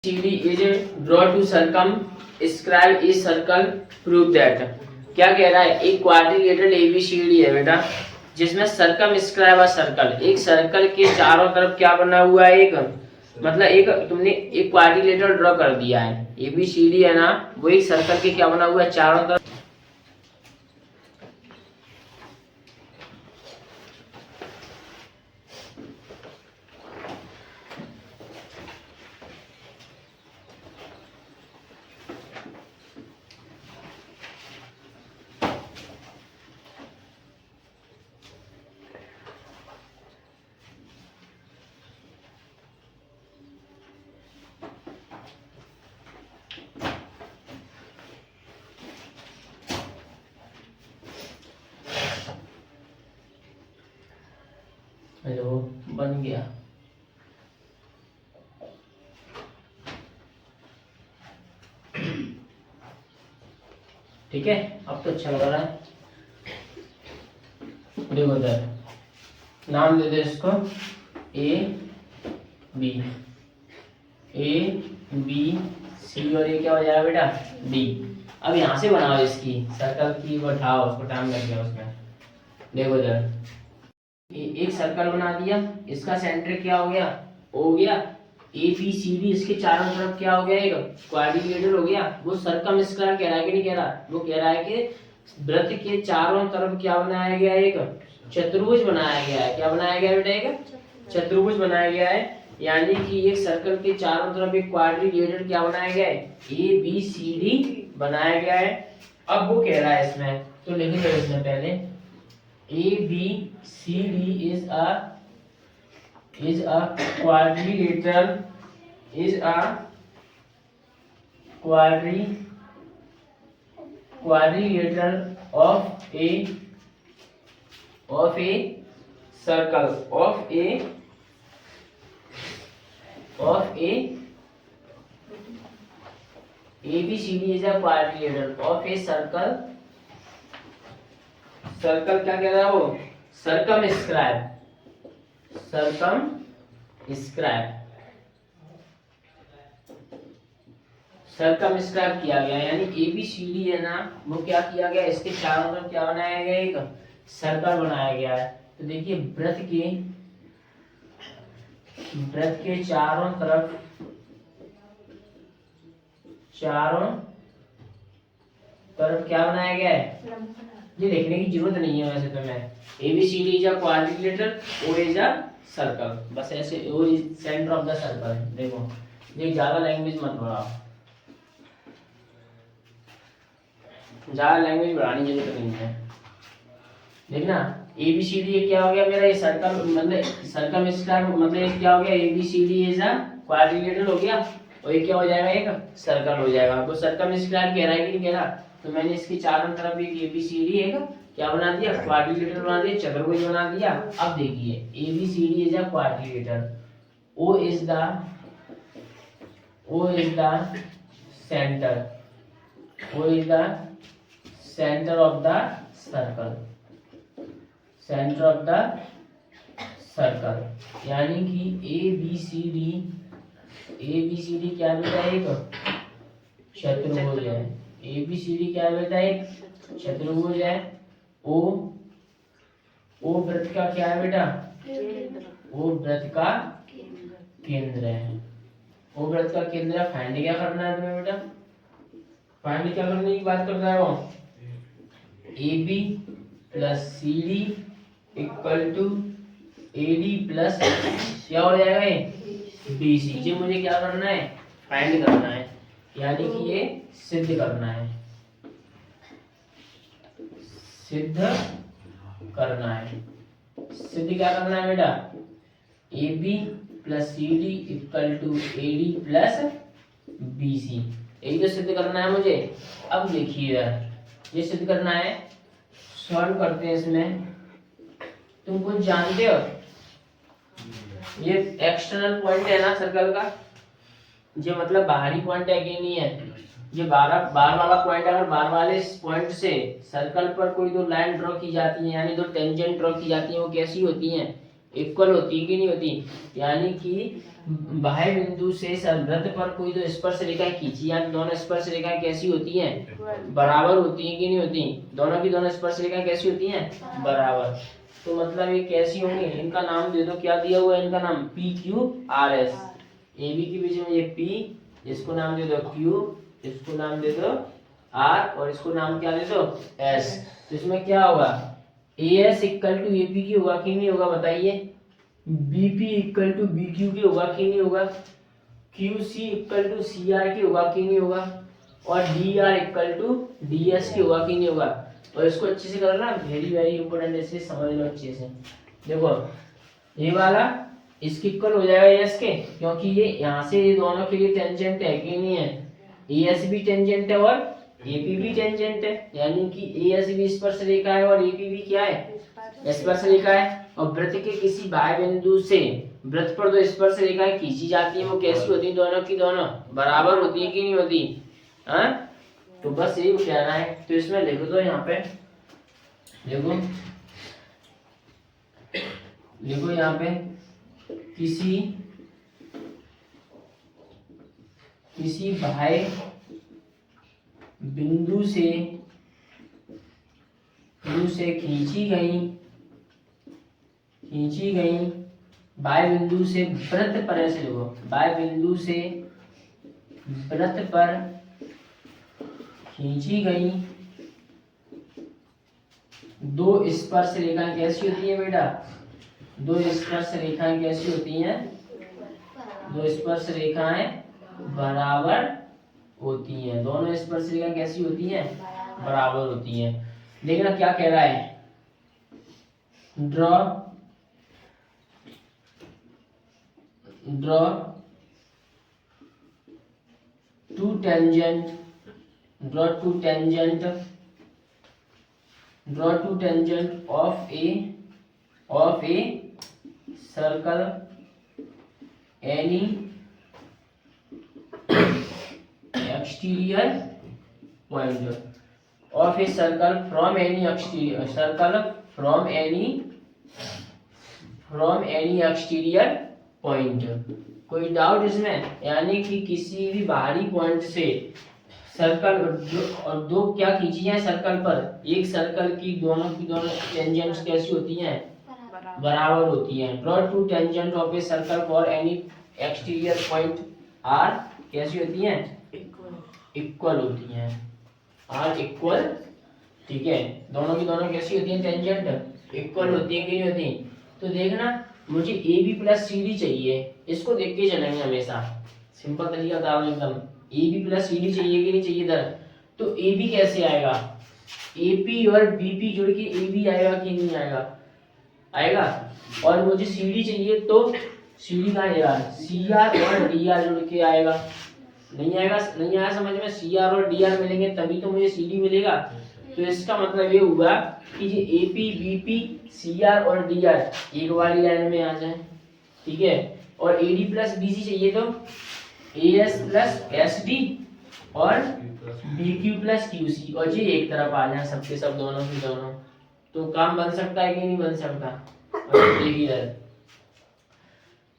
CD is drawn to circumscribe a circle, prove that। क्या कह रहा है, एक क्वाड्रिलेटरल ABCD है बेटा, जिसमें सर्कमस्क्राइब अ सर्कल, एक सर्कल के चारों तरफ क्या बना हुआ है, एक मतलब एक तुमने एक क्वाड्रिलेटरल ड्रॉ कर दिया है, ABCD है ना, वो एक सर्कल के क्या बना हुआ है, चारों तरफ। हेलो, बन गया। ठीक है, अब तो अच्छा लग रहा है। देखो इधर नाम दे दे इसको A B C, और ये क्या हो जाएगा बेटा D। अब यहाँ से बनाओ इसकी सर्कल की, वो उठाओ, उसको टाइम लग गया उसमें। देखो इधर एक सर्कल बना दिया, इसका सेंटर क्या हो गया, O हो गया, ABCD इसके चारों तरफ क्या हो गया, एक क्वाड्रिलेटरल हो गया। वो सर्कमस्क्वायर कह रहा है कि नहीं कह रहा, वो कह रहा है कि वृत्त के चारों तरफ क्या बनाया गया, एक चतुर्भुज बनाया गया है। क्या बनाया गया बेटा, एक चतुर्भुज बनाया गया है। यानी कि एक सर्कल के चारों तरफ एक क्वाड्रिलेटरल क्या बनाया गया है, ABCD बनाया गया है। अब वो कह रहा है इसमें, तो लिख दो इसमें पहले ABCD is a quadrilateral of a circle of a ABCD is a quadrilateral of a circle क्या कह रहा है वो, सर्कमस्क्राइब किया गया। यानी ABCD है ना, वो क्या किया गया, इसके चारों तरफ क्या बनाया गया, एक सर्कल बनाया गया है। तो देखिए वृत्त के चारों तरफ क्या बनाया गया है, ये देखने की जरूरत नहीं है वैसे तो। मैं ABCD is a quadrilateral, O is a circle, बस ऐसे O is centre of the circle. देखो ये ज्यादा लैंग्वेज मत बढ़ाओ, ज्यादा लैंग्वेज बढ़ाने की जरूरत नहीं है। देखना ABCD ये क्या हो गया मेरा, ये सर्कल मतलब सर्कमस्क्वायर, मतलब ये क्या हो गया, ABCD इज अ क्वाड्रिलेटरल हो गया, और ये क्या हो जाएगा, एक सर्कल हो जाएगा। वो सर्कमस्क्वायर कह रहा है कि नहीं कह रहा, तो मैंने इसके चारों तरफ एक ABCD है क्या बना दिया, क्वाड्रिलेटरल बना दिया, चतुर्भुज बना दिया। अब देखिए ABCD is a quadrilateral, O is the centre of the circle, यानी कि ABCD क्या बेटा, एक चतुर्भुज है। ABCD क्या बेटा, एक चतुर्भुज है। O वृत्त का क्या है बेटा, O वृत्त का केंद्र है। O वृत्त का केंद्र है। फाइंड क्या करना है तुम्हें बेटा, फाइंड क्या करने की बात कर रहा है वो, AB plus CD equal to AD plus क्या हो जाएगा, ये BC। ये मुझे क्या करना है, फाइंड करना है, यानी कि ये सिद्ध करना है, सिद्ध क्या करना है बेटा, AB plus CD equal to AD plus BC, यही तो सिद्ध करना है मुझे। अब देखिए ये सिद्ध करना है, सॉल्व करते हैं इसमें। तुम कुछ जानते हो, ये एक्सटर्नल पॉइंट है ना सर्कल का, ये मतलब बाहरी पॉइंट है कि नहीं है, ये बाहर वाला पॉइंट, अगर बाहर वाले पॉइंट से सर्कल पर कोई दो लाइन ड्रॉ की जाती है, यानी दो टेंजेंट ड्रॉ की जाती है, वो कैसी होती हैं, इक्वल होती है कि नहीं होती, यानी कि बाह्य बिंदु से वृत्त पर कोई दो स्पर्श रेखाएं खींची या दोनों स्पर्श रेखाएं कैसी होती हैं, बराबर होती हैं कि नहीं होती, दोनों की दोनों स्पर्श रेखाएं कैसी होती हैं, बराबर। तो मतलब ये कैसी होंगी, इनका नाम दे दो, क्या दिया हुआ है इनका नाम, P Q R S. A B के बीच में ये पी, इसको नाम दे दो क्यू, इसको नाम दे दो आर, और इसको नाम क्या दे दो, एस। तो इसमें क्या होगा, A S equal to A P की होगा कि नहीं होगा, बताइए। B P equal to B Q की होगा कि नहीं होगा, Q C equal to C R की होगा कि नहीं होगा, और D R equal to D S की होगा कि नहीं होगा। और इसको अच्छे से करना, वेरी वेरी इंपॉर्टेंट, ऐसे समझ लो अच्छे से। देखो ये वाला इसके इक्वल हो जाएगा एस के, क्योंकि ये यहाँ से ये दोनों के लिए टेंजेंट है कि नहीं है, एस भी टेंजेंट है और एपी भी टेंजेंट है, यानी कि एस भी स्पर्श रेखा है और एपी भी क्या है, स्पर्श रेखा है। और वृत्त के किसी बाह्य बिंदु से वृत्त पर दो स्पर्श रेखाएं खींची जाती है, वो कैसी होती है, दोनों की दोनों बराबर होती है कि नहीं होती, हाँ। तो बस यही कहना है। तो इसमें लिखो तो यहाँ पे देखो, देखो यहाँ पे किसी बाह्य बिंदु से खींची गई बाह्य बिंदु से वृत्त पर, ऐसे देखो, बाह्य बिंदु से वृत्त पर खींची गई दो स्पर्श रेखाएं कैसी होती है बेटा, दो स्पर्श रेखाएं कैसी होती हैं, दो स्पर्श रेखाएं बराबर होती हैं, दोनों स्पर्श रेखाएं कैसी होती हैं, बराबर होती हैं। देखना क्या कह रहा है, draw two tangent of a circle any exterior point, of a circle from any exterior point। कोई डाउट इसमें, यानी कि किसी भी बाहरी पॉइंट से सर्कल और दो क्या खींची जाए सर्कल पर, एक सर्कल की दोनों टेंजेंट्स कैसी होती हैं, बराबर होती हैं। Draw two tangent of a circle for any exterior point R कैसी होती हैं, इक्वल होती हैं, आर इक्वल, ठीक है, दोनों की दोनों कैसी होती हैं, टेंजेंट इक्वल होती है कि नहीं होती। तो देखना, मुझे A B plus C D चाहिए, इसको देख के चलेंगे हमेशा, सिंपल तरीका था एकदम। A B plus C D चाहिए कि नहीं चाहिए इधर, तो ए बी कैसे आएगा, ए पी और बी पी जुड़ के ए बी आएगा कि नहीं आएगा, आएगा। और मुझे सी डी चाहिए, तो सी डी कहाँ आएगा, सी आर और डी आर जुड़ के आएगा, नहीं आएगा, नहीं आया समझ में, सी आर और डी आर मिलेंगे तभी तो मुझे सी डी मिलेगा। तो इसका मतलब ये हुआ कि ये A P B P C R और डी आर एक वाली लाइन में आ जाए, ठीक है। और A D plus B C चाहिए तो A S plus S D और B Q plus Q C, और ये एक तरफ आ जाए सबके सब, दोनों की दोनों। तो काम बन सकता है कि नहीं बन सकता, और देखिए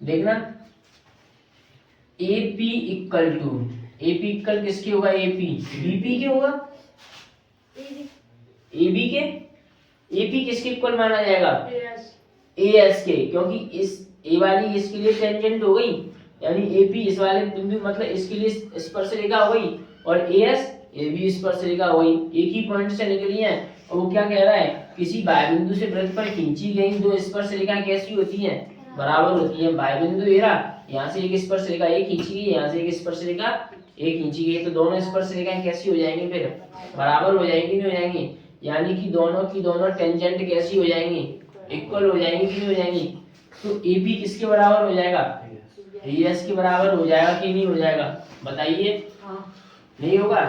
देखना, A P equal to, A P equal किसके होगा, ए पी बी पी के होगा, ए बी के, ए पी किसके इक्वल माना जाएगा, ए एस के, क्योंकि इस ए वाली इसके लिए टेंजेंट हो गई, यानी ए पी इस वाले बिंदु मतलब इसके लिए स्पर्श रेखा हो गई, और ए एस ए बी स्पर्श रेखा हो गई, एक ही पॉइंट से निकली है। और वो क्या कह रहा है, किसी बाह्य बिंदु से वृत्त पर खींची गई दो स्पर्श रेखाएं कैसी होती हैं, बराबर होती हैं। बाह्य बिंदु एरा, यहाँ से एक स्पर्श रेखा एक खींची गई, यहाँ से एक स्पर्श रेखा एक खींची गई, तो दोनों स्पर्श रेखाएं कैसी हो जाएंगी, फिर बराबर हो जाएंगी, नहीं हो जाएंगी, यानी कि दोनों की दोनों टेंजेंट कैसी हो जाएंगी, इक्वल हो जाएंगी कि नहीं हो जाएंगी। तो ए बी किसके बराबर हो जाएगा, ए एस के बराबर हो जाएगा कि नहीं हो जाएगा, बताइए। नहीं होगा।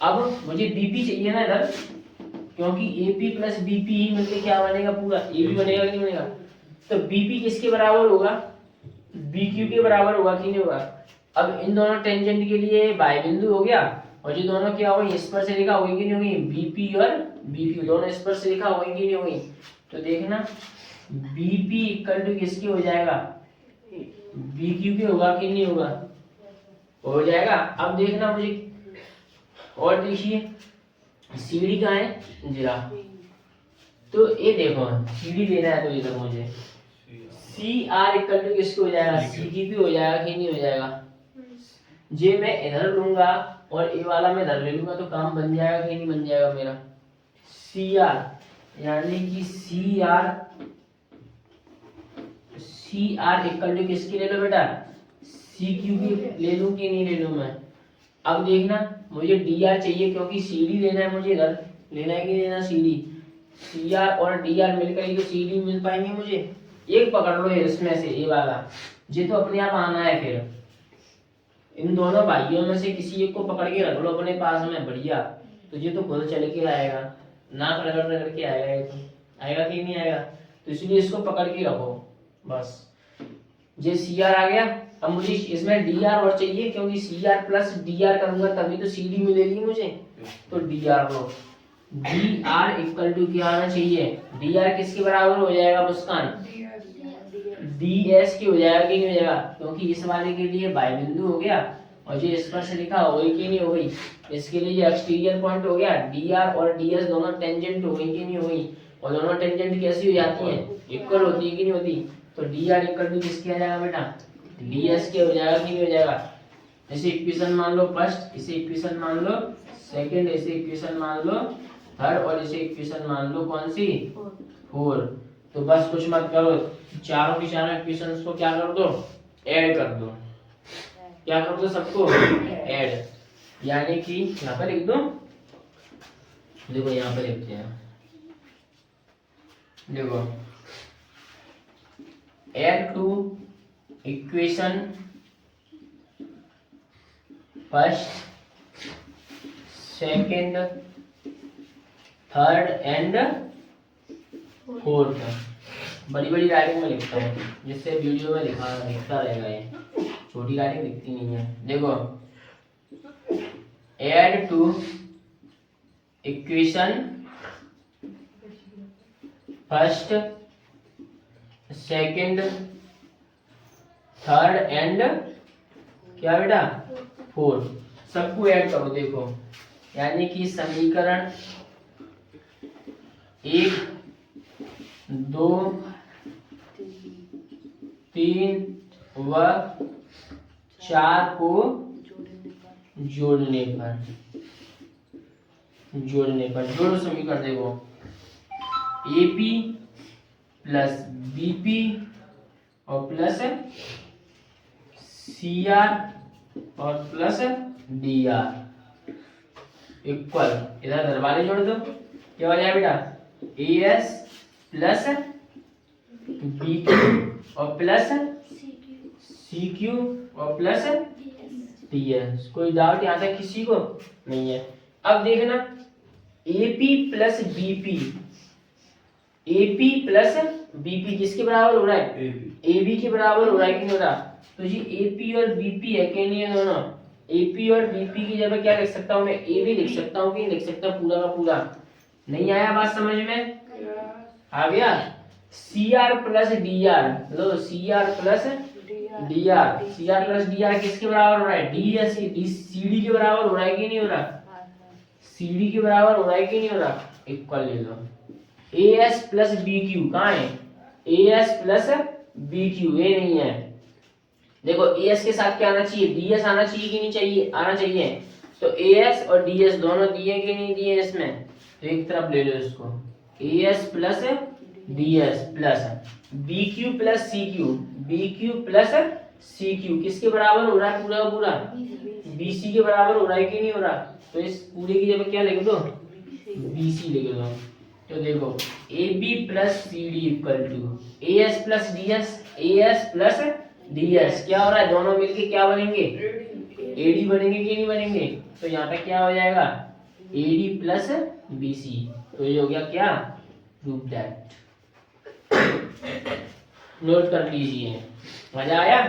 अब मुझे बी पी चाहिए ना इधर, क्योंकि A P plus B P ही मिलकर क्या बनेगा, पूरा ए बी बनेगा कि नहीं बनेगा। तो बी पी किसके बराबर होगा, बी क्यू के बराबर होगा कि नहीं होगा। अब इन दोनों टेंजेंट के लिए बाह्य बिंदु हो गया, और ये दोनों क्या होगी, स्पर्श रेखा होगी कि नहीं होगी, बी पी और बी क्यू दोनों स्पर्श रेखा होगी कि नहीं होगी। तो देखना बीपी इक्वल टू किसके हो जाएगा, बीक्यू के होगा कि नहीं होगा, हो जाएगा। अब देखना मुझे, और देखिए सीडी कहाँ है, जीरा, तो ये देखो सीडी देना है, तो इधर मुझे सी आर इक्वल टू किसको हो जाएगा, सी की भी हो जाएगा कि नहीं हो जाएगा। जे मैं इधर लूंगा और ए वाला मैं इधर ले लूंगा तो काम बन जाएगा कि नहीं बन जाएगा मेरा। सी आर यानी कि सी आर इक्वल टू किसकी ले लो बेटा, सी क्यू की ले लूं कि नहीं ले लूं मैं। अब देखना मुझे डी आर चाहिए क्योंकि सी डी लेना है मुझे, इधर लेना है कि नहीं लेना सी डी, सी आर और डी आर मिलकर ही तो सी डी मिल पाएंगे मुझे। एक पकड़ लो इसमें से, ये वाला, ये तो अपने आप आना है, फिर इन दोनों भाइयों में से किसी एक को पकड़ के रख लो अपने पास में, बढ़िया, तो ये तो खुद चल के आएगा, नाक रगड़ रगड़ के आएगा, ये तो आएगा कि नहीं आएगा, तो इसलिए इसको पकड़ के रखो बस। ये सी आर आ गया। अब मुझे इसमें डी आर और चाहिए क्योंकि C R plus D R करूंगा तभी तो सी डी मिलेगी मुझे, तो डी आर लो। डी आर इक्वल टू क्या आना चाहिए, डी आर किसके बराबर हो जाएगा मुस्कान, डी एस की हो जाएगा कि नहीं हो जाएगा, क्योंकि इस वाले के लिए बाई बिंदु हो गया और जो इस पर से लिखा हो गई कि नहीं हो गई, इसके लिए जो एक्सटीरियर पॉइंट हो गया, डी आर और डी एस दोनों टेंजेंट हो गई कि नहीं हो गई, और दोनों टेंजेंट कैसी हो जाती हैं, इक्वल होती है कि नहीं होती, तो डी आर इक्वल टू किसके आ जाएगा बेटा, डी एस के हो जाएगा कि नहीं हो जाएगा। इसे इक्वेशन मान लो फर्स्ट, इसे इक्वेशन मान लो सेकंड, इसे इक्वेशन मान लो थर्ड, और इसे इक्वेशन मान लो कौन सी, फोर। तो बस कुछ मत करो, चारों की चारों इक्वेशंस को क्या कर दो, ऐड कर दो, क्या कर दो सबको ऐड, यानी कि यहाँ पर लिख दो, देखो यहाँ पर लिखते हैं, देखो add two equation first second third and fourth, बड़ी बड़ी राइटिंग में लिखता हूँ जिससे वीडियो में लिखता रहेगा, ये छोटी राइटिंग दिखती नहीं है। देखो add two equation first second third and क्या बेटा, फोर्थ, सबको ऐड करो। देखो यानी कि समीकरण 1 2 3 व 4 को जोड़ने पर जोड़ो समीकरण। देखो एपी प्लस बीपी और प्लस सीआर और प्लस डीआर इक्वल, इधर दरवाजे जोड़ दो, क्या हो जाएगा बेटा, एएस प्लस बीक्यू और प्लस सीक्यू और प्लस टीएस। कोई डाउट यहाँ तक किसी को नहीं है। अब देखना AP plus BP, AP plus BP किसके बराबर हो रहा है, एबी के बराबर हो रहा है कि नहीं हो रहा, तो जी एपी और बीपी है कि नहीं है दोनों, एपी और बीपी की जगह क्या लिख सकता हूँ मैं, ए भी लिख सकता हूँ कि नहीं लिख सकता, पूरा का पूरा। नहीं आया बात समझ में, आ गया। C R plus D R, लो C R plus D R, C R plus D R किसके बराबर हो रहा है, डी एस सी डी के बराबर हो रहा है कि नहीं हो रहा, सी डी के बराबर हो रहा है कि नहीं हो रहा, इक्वल ले लो। A S plus B Q कहाँ है, A S plus B Q, ये नहीं है। देखो ए एस के साथ क्या आना चाहिए, डी एस आना चाहिए कि नहीं चाहिए, आना चाहिए। तो ए एस और डी एस दोनों दिए कि नहीं दिए इसमें, तो एक तरफ ले लो इसको, A S plus D S plus B Q plus C Q, B Q plus C Q किसके बराबर हो रहा है, पूरा का पूरा बी सी के बराबर हो रहा है कि नहीं हो रहा, तो इस पूरे की जगह क्या लिख दो, बी सी लिख दो। तो देखो A B plus C D equal to A S plus D S, A S plus D S क्या हो रहा है, दोनों मिलके क्या बनेंगे, एडी बनेंगे कि नहीं बनेंगे, तो यहाँ पे क्या हो जाएगा, एडी प्लस बी सी, तो ये हो गया क्या, प्रूव दैट। नोट कर लीजिए, मजा आया।